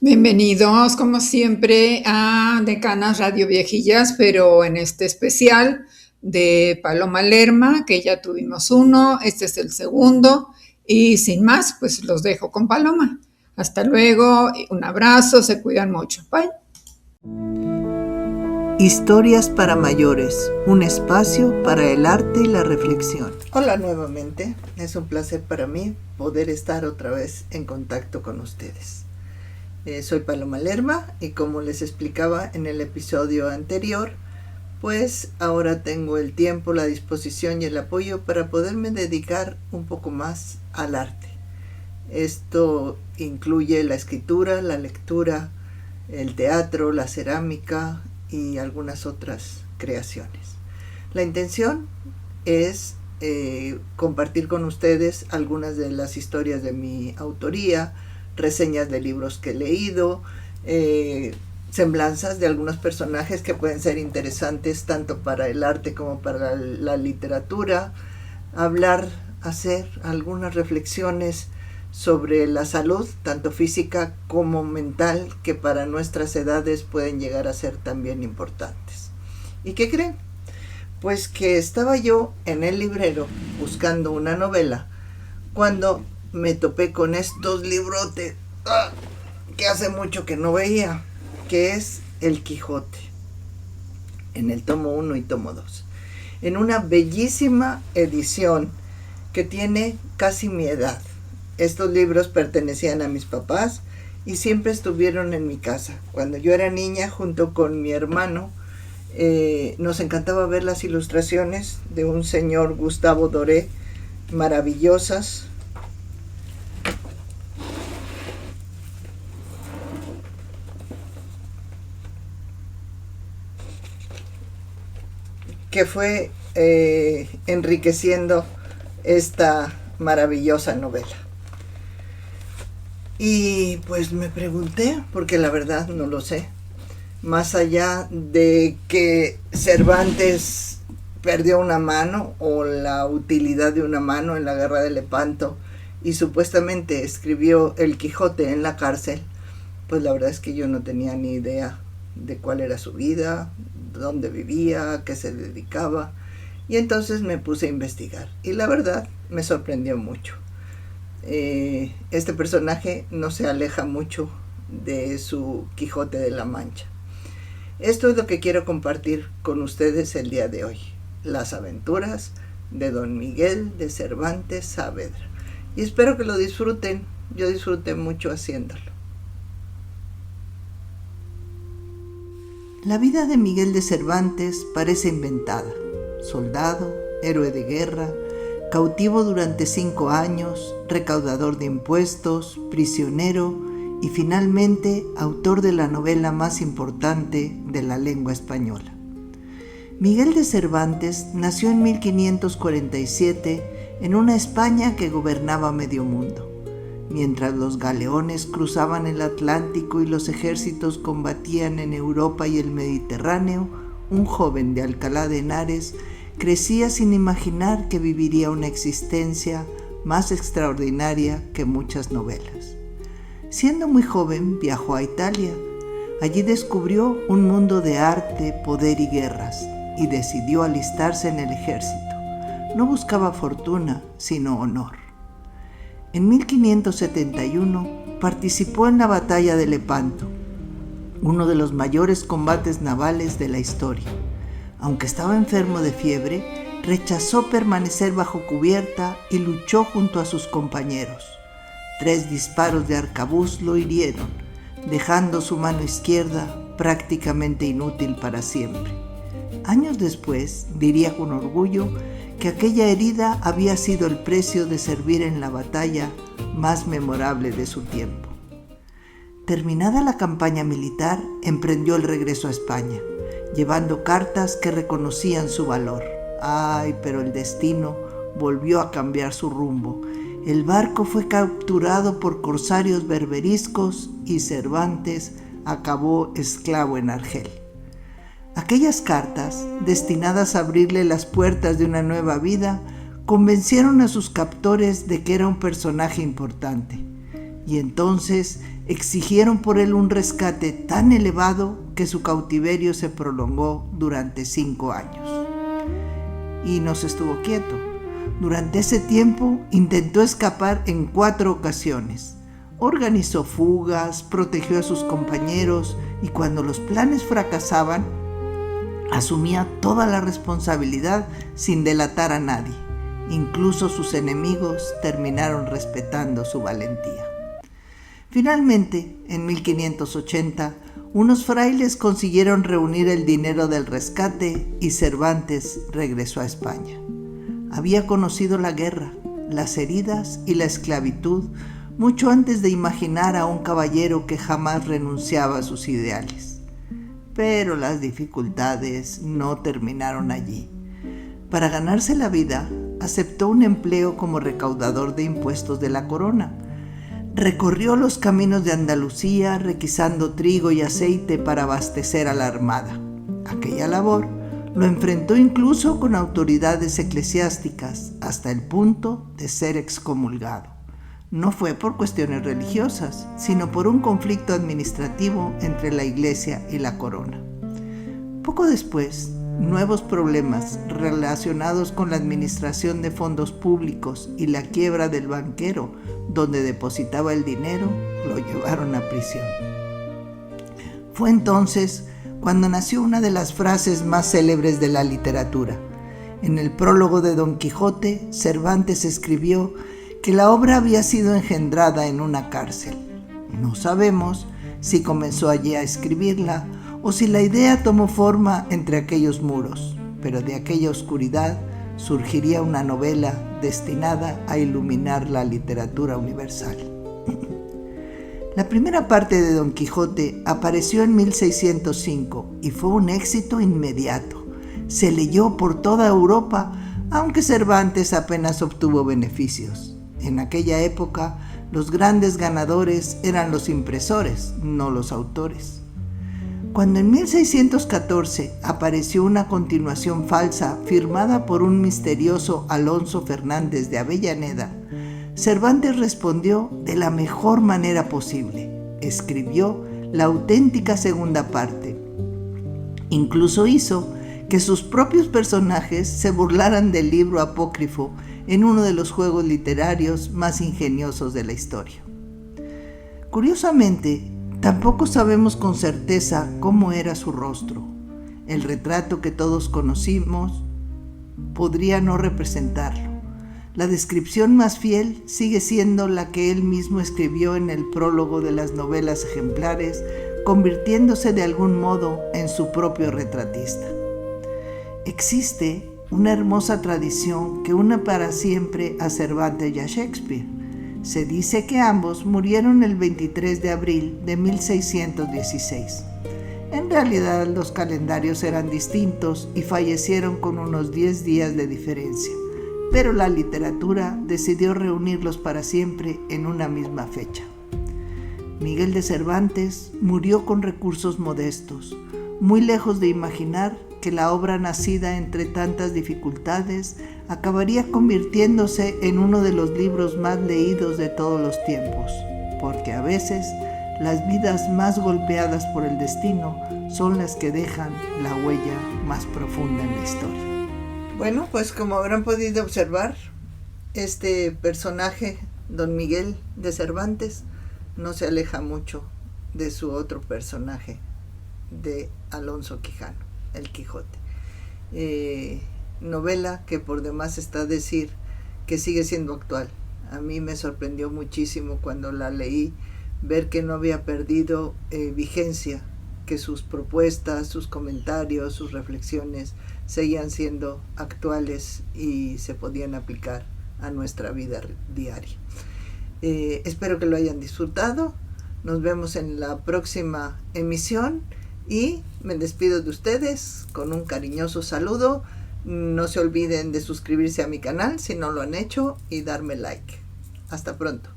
Bienvenidos, como siempre, a Decanas Radio Viejillas, pero en este especial de Paloma Lerma, que ya tuvimos uno, este es el segundo, y sin más, pues los dejo con Paloma. Hasta luego, un abrazo, se cuidan mucho. Bye. Historias para mayores, un espacio para el arte y la reflexión. Hola nuevamente, es un placer para mí poder estar otra vez en contacto con ustedes. Soy Paloma Lerma y como les explicaba en el episodio anterior, pues ahora tengo el tiempo, la disposición y el apoyo para poderme dedicar un poco más al arte. Esto incluye la escritura, la lectura, el teatro, la cerámica y algunas otras creaciones. La intención es compartir con ustedes algunas de las historias de mi autoría, reseñas de libros que he leído, semblanzas de algunos personajes que pueden ser interesantes tanto para el arte como para la literatura, hacer algunas reflexiones sobre la salud, tanto física como mental, que para nuestras edades pueden llegar a ser también importantes. ¿Y qué creen? Pues que estaba yo en el librero buscando una novela cuando me topé con estos librotes que hace mucho que no veía, que es El Quijote, en el tomo 1 y tomo 2, en una bellísima edición que tiene casi mi edad. Estos libros pertenecían a mis papás y siempre estuvieron en mi casa. Cuando yo era niña, junto con mi hermano, nos encantaba ver las ilustraciones de un señor Gustavo Doré, maravillosas. Que fue enriqueciendo esta maravillosa novela. Y pues me pregunté, porque la verdad no lo sé, más allá de que Cervantes perdió una mano o la utilidad de una mano en la guerra de Lepanto y supuestamente escribió El Quijote en la cárcel, pues la verdad es que yo no tenía ni idea de cuál era su vida, dónde vivía, a qué se dedicaba, y entonces me puse a investigar y la verdad me sorprendió mucho. Este personaje no se aleja mucho de su Quijote de la Mancha. Esto es lo que quiero compartir con ustedes el día de hoy, las aventuras de Don Miguel de Cervantes Saavedra, y espero que lo disfruten. Yo disfruté mucho haciéndolo. La vida de Miguel de Cervantes parece inventada. Soldado, héroe de guerra, cautivo durante 5 años, recaudador de impuestos, prisionero y finalmente autor de la novela más importante de la lengua española. Miguel de Cervantes nació en 1547 en una España que gobernaba medio mundo. Mientras los galeones cruzaban el Atlántico y los ejércitos combatían en Europa y el Mediterráneo, un joven de Alcalá de Henares crecía sin imaginar que viviría una existencia más extraordinaria que muchas novelas. Siendo muy joven, viajó a Italia. Allí descubrió un mundo de arte, poder y guerras, y decidió alistarse en el ejército. No buscaba fortuna, sino honor. En 1571 participó en la batalla de Lepanto, uno de los mayores combates navales de la historia. Aunque estaba enfermo de fiebre, rechazó permanecer bajo cubierta y luchó junto a sus compañeros. 3 disparos de arcabuz lo hirieron, dejando su mano izquierda prácticamente inútil para siempre. Años después, diría con orgullo que aquella herida había sido el precio de servir en la batalla más memorable de su tiempo. Terminada la campaña militar, emprendió el regreso a España, llevando cartas que reconocían su valor. Ay, pero el destino volvió a cambiar su rumbo. El barco fue capturado por corsarios berberiscos y Cervantes acabó esclavo en Argel. Aquellas cartas, destinadas a abrirle las puertas de una nueva vida, convencieron a sus captores de que era un personaje importante. y entonces exigieron por él un rescate tan elevado que su cautiverio se prolongó durante 5 años. Y no se estuvo quieto. Durante ese tiempo intentó escapar en 4 ocasiones. Organizó fugas, protegió a sus compañeros y cuando los planes fracasaban, asumía toda la responsabilidad sin delatar a nadie. Incluso sus enemigos terminaron respetando su valentía. Finalmente, en 1580, unos frailes consiguieron reunir el dinero del rescate y Cervantes regresó a España. Había conocido la guerra, las heridas y la esclavitud mucho antes de imaginar a un caballero que jamás renunciaba a sus ideales. Pero las dificultades no terminaron allí. Para ganarse la vida, aceptó un empleo como recaudador de impuestos de la corona. Recorrió los caminos de Andalucía requisando trigo y aceite para abastecer a la armada. Aquella labor lo enfrentó incluso con autoridades eclesiásticas hasta el punto de ser excomulgado. No fue por cuestiones religiosas, sino por un conflicto administrativo entre la Iglesia y la corona. Poco después, nuevos problemas relacionados con la administración de fondos públicos y la quiebra del banquero donde depositaba el dinero lo llevaron a prisión. Fue entonces cuando nació una de las frases más célebres de la literatura. En el prólogo de Don Quijote, Cervantes escribió que la obra había sido engendrada en una cárcel. No sabemos si comenzó allí a escribirla o si la idea tomó forma entre aquellos muros, pero de aquella oscuridad surgiría una novela destinada a iluminar la literatura universal. La primera parte de Don Quijote apareció en 1605 y fue un éxito inmediato. Se leyó por toda Europa, aunque Cervantes apenas obtuvo beneficios. En aquella época, los grandes ganadores eran los impresores, no los autores. Cuando en 1614 apareció una continuación falsa firmada por un misterioso Alonso Fernández de Avellaneda, Cervantes respondió de la mejor manera posible. Escribió la auténtica segunda parte. Incluso hizo que sus propios personajes se burlaran del libro apócrifo en uno de los juegos literarios más ingeniosos de la historia. Curiosamente, tampoco sabemos con certeza cómo era su rostro. El retrato que todos conocimos podría no representarlo. La descripción más fiel sigue siendo la que él mismo escribió en el prólogo de las novelas ejemplares, convirtiéndose de algún modo en su propio retratista. Existe una hermosa tradición que une para siempre a Cervantes y a Shakespeare. Se dice que ambos murieron el 23 de abril de 1616. En realidad los calendarios eran distintos y fallecieron con unos 10 días de diferencia, pero la literatura decidió reunirlos para siempre en una misma fecha. Miguel de Cervantes murió con recursos modestos, muy lejos de imaginar que la obra nacida entre tantas dificultades acabaría convirtiéndose en uno de los libros más leídos de todos los tiempos, porque a veces las vidas más golpeadas por el destino son las que dejan la huella más profunda en la historia. Bueno, pues como habrán podido observar, este personaje, Don Miguel de Cervantes, no se aleja mucho de su otro personaje, de Alonso Quijano, el Quijote. Novela que por demás está decir que sigue siendo actual. A mí me sorprendió muchísimo cuando la leí ver que no había perdido vigencia, que sus propuestas, sus comentarios, sus reflexiones seguían siendo actuales y se podían aplicar a nuestra vida diaria. Espero que lo hayan disfrutado. Nos vemos en la próxima emisión y me despido de ustedes con un cariñoso saludo. No se olviden de suscribirse a mi canal si no lo han hecho y darme like. Hasta pronto.